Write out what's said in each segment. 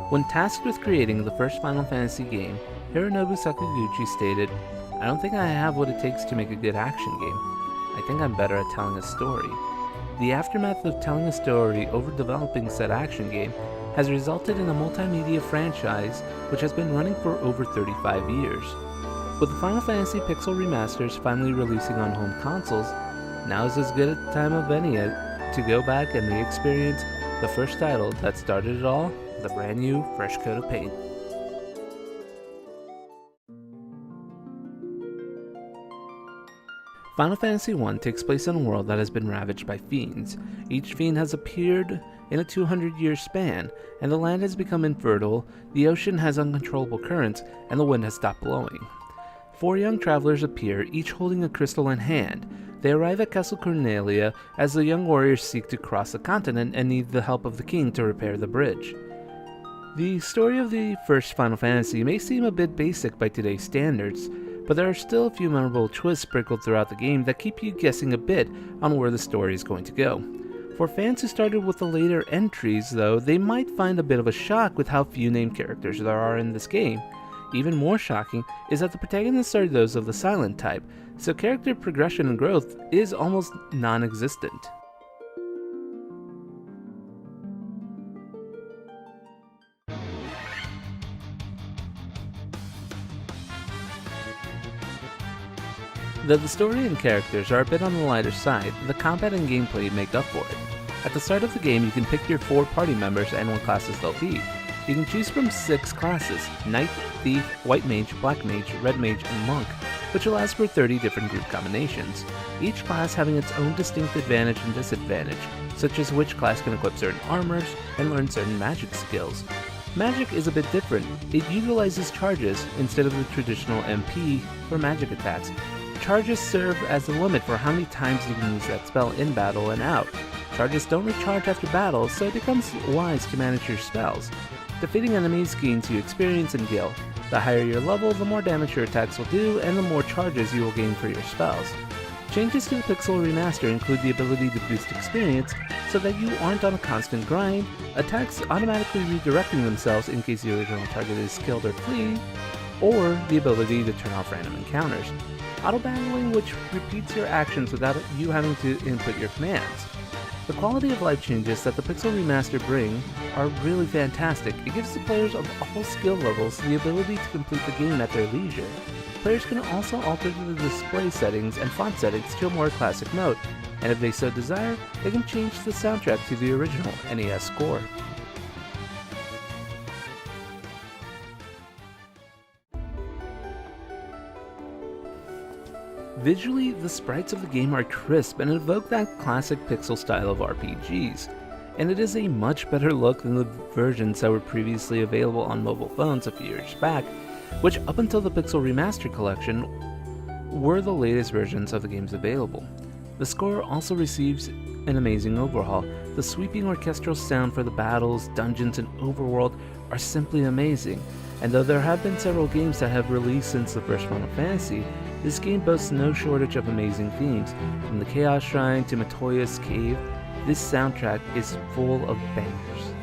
When tasked with creating the first Final Fantasy game, Hironobu Sakaguchi stated, "I don't think I have what it takes to make a good action game. I think I'm better at telling a story." The aftermath of telling a story over developing said action game has resulted in a multimedia franchise which has been running for over 35 years. With the Final Fantasy Pixel Remasters finally releasing on home consoles, now is as good a time of any to go back and re-experience the first title that started it all with a brand new, fresh coat of paint. Final Fantasy I takes place in a world that has been ravaged by fiends. Each fiend has appeared in a 200-year span, and the land has become infertile, the ocean has uncontrollable currents, and the wind has stopped blowing. 4 young travelers appear, each holding a crystal in hand. They arrive at Castle Cornelia as the young warriors seek to cross the continent and need the help of the king to repair the bridge. The story of the first Final Fantasy may seem a bit basic by today's standards, but there are still a few memorable twists sprinkled throughout the game that keep you guessing a bit on where the story is going to go. For fans who started with the later entries, though, they might find a bit of a shock with how few named characters there are in this game. Even more shocking is that the protagonists are those of the silent type, so character progression and growth is almost non-existent. Though the story and characters are a bit on the lighter side, the combat and gameplay make up for it. At the start of the game, you can pick your 4 party members and what classes they'll be. You can choose from 6 classes: Knight, Thief, White Mage, Black Mage, Red Mage, and Monk, which allows for 30 different group combinations, each class having its own distinct advantage and disadvantage, such as which class can equip certain armors and learn certain magic skills. Magic is a bit different. It utilizes charges instead of the traditional MP for magic attacks. Charges serve as the limit for how many times you can use that spell in battle and out. Charges don't recharge after battle, so it becomes wise to manage your spells. Defeating enemies gains you experience and gil. The higher your level, the more damage your attacks will do, and the more charges you will gain for your spells. Changes to the Pixel Remaster include the ability to boost experience, so that you aren't on a constant grind, attacks automatically redirecting themselves in case the original target is killed or flee, or the ability to turn off random encounters. Auto-battling, which repeats your actions without you having to input your commands. The quality of life changes that the Pixel Remaster bring are really fantastic. It gives the players of all skill levels the ability to complete the game at their leisure. Players can also alter the display settings and font settings to a more classic note, and if they so desire, they can change the soundtrack to the original NES score. Visually, the sprites of the game are crisp and evoke that classic pixel style of RPGs, and it is a much better look than the versions that were previously available on mobile phones a few years back, which up until the Pixel Remastered collection were the latest versions of the games available. The score also receives an amazing overhaul. The sweeping orchestral sound for the battles, dungeons, and overworld are simply amazing, and though there have been several games that have released since the first Final Fantasy, this game boasts no shortage of amazing themes. From the Chaos Shrine to Matoya's Cave, this soundtrack is full of bangers.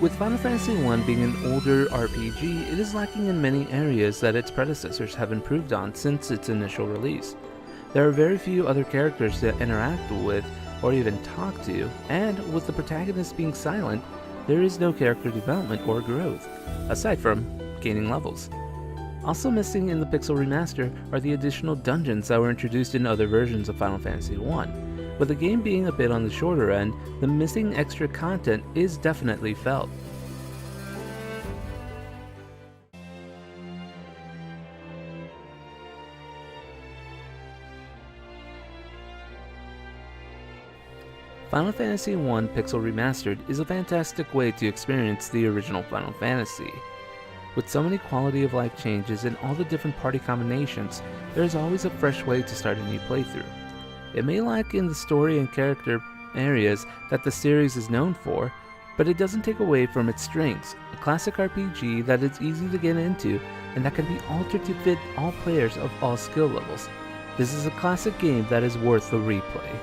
With Final Fantasy I being an older RPG, it is lacking in many areas that its predecessors have improved on since its initial release. There are very few other characters to interact with or even talk to, and with the protagonist being silent, there is no character development or growth, aside from gaining levels. Also missing in the Pixel Remaster are the additional dungeons that were introduced in other versions of Final Fantasy I. With the game being a bit on the shorter end, the missing extra content is definitely felt. Final Fantasy I Pixel Remastered is a fantastic way to experience the original Final Fantasy. With so many quality of life changes and all the different party combinations, there is always a fresh way to start a new playthrough. It may lack in the story and character areas that the series is known for, but it doesn't take away from its strengths, a classic RPG that is easy to get into and that can be altered to fit all players of all skill levels. This is a classic game that is worth the replay.